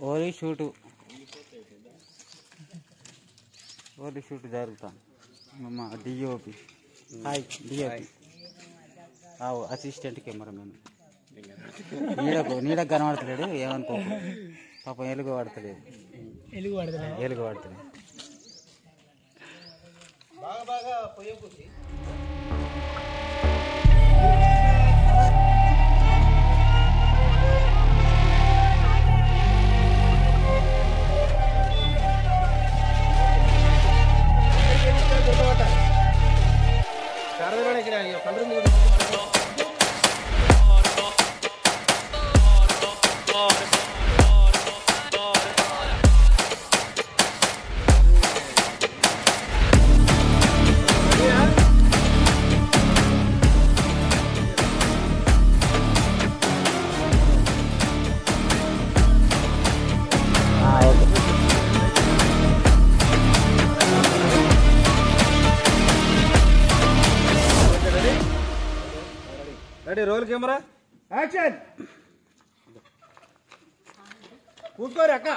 ఓలీ shoot జరుగుతాను మా DOP DOP assistant cameraman నీడకు కనబడతలేడు ఏమనుకో పాపం ఎలుగు పడతలేదు రోల్ కెమెరా యాక్షన్ కూర్చోరు అక్క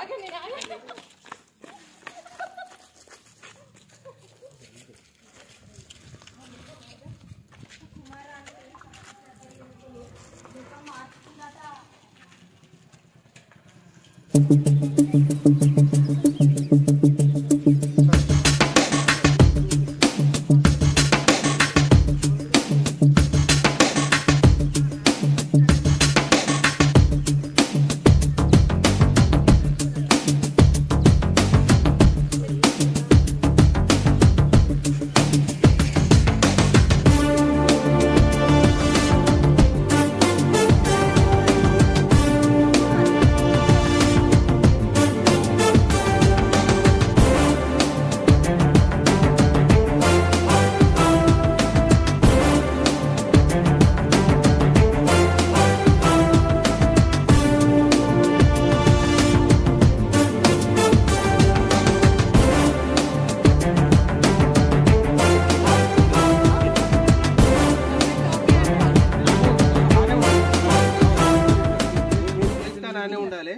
ఉండాలి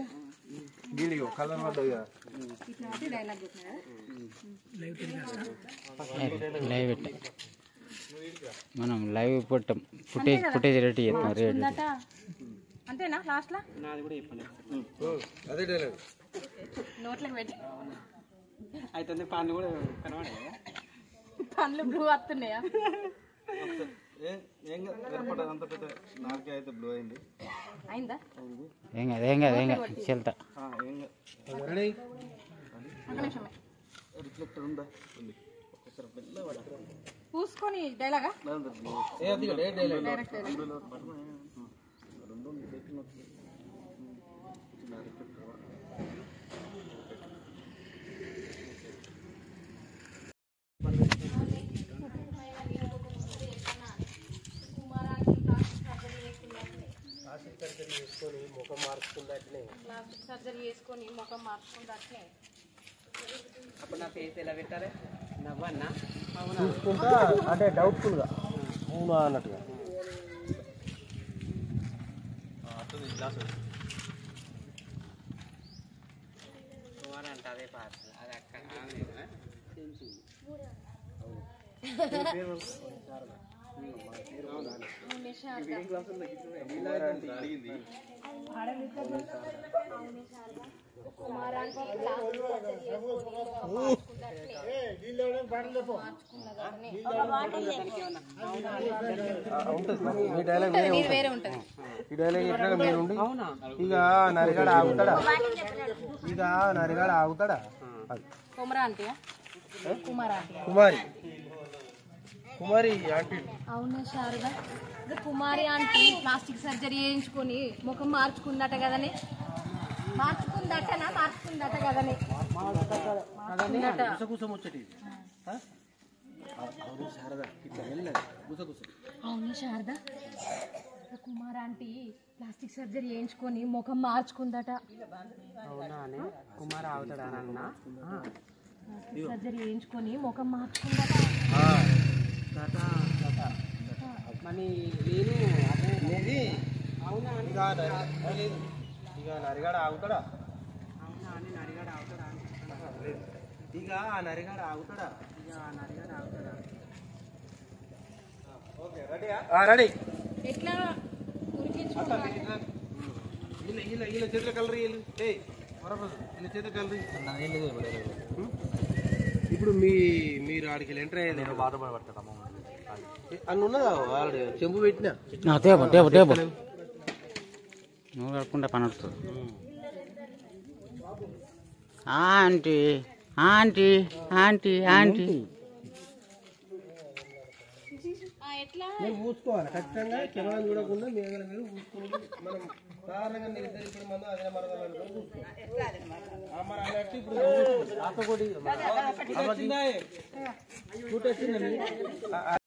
వీడియో కలర్ లైవ్ మనం లైవ్ పెట్టాం ఫుటేజ్ రెడీ చేస్తాం అంతేనా లాస్ట్ లో అదే డైలాగ్ నోట్లోకి పెట్టి అయితే పండ్లు కూడా కనబడే పండ్లు బ్లూ వస్తున్నాయా అయిందా ఏం కాదు చెల్తా పూసుకొని డైలాగా సర్జరీ చేసుకొని ముఖం మార్చుకున్నట్లే అప్పుడు నా ఫేస్ ఎలా పెట్టారే నవ్వన్నా చూసుకుంటా అంటే డౌట్ఫుల్గా అవునా అన్నట్టుగా కుమార్ అంటే అదే పాత్ర అది అక్కడ ఈ డైలాగ్ మీరుండి ఇక నరిగాడు ఆగుతాడా కుమారి ఆంటీ అవునా శారదా కుమారి ఆంటీ ప్లాస్టిక్ సర్జరీ చేయించుకొని ముఖం మార్చుకుందట కదని మార్చుకుందట కదని అవును Sharada Kumar aunty plastic surgery చేయించుకొని ముఖం మార్చుకుందట అవునా కుమార్ అవుతాడా అన్న సర్జరీ చేయించుకొని ముఖం మార్చుకుందట మరి నేను అవునా ఇక నరిగాడ ఆగుతాడా అవునా అని నడిగాడు అవుతాడా ఇక ఆ నరిగాడ ఆగుతాడా ఓకే రెడీ ఎట్లా ఉరికించుకుంటారు వీళ్ళ చేతుల కలర్ వీళ్ళు వీళ్ళ చేతుల కలర్ ఇప్పుడు మీరు ఆడికి ఎంటర్ అయ్యేది నేను బాధపడతాను అన్న ఉన్నదా ఆల్రెడీ చెంబు పెట్టినా నువ్వు కడుకుంటే పని వస్తుంది ఆంటీ ఆంటీ ఆంటీ ఆంటీ ఎట్లా మీరు పూసుకోవాలి ఖచ్చితంగా కెమెరా చూడకుండా మీ దగ్గర మీరు పూసుకోవాలి మనం సాధారణంగా మీరు ఇద్దరు ఇప్పుడు మంది అదే మరదలు అనుకుని పూసుకోవాలి మరి అలాంటి ఇప్పుడు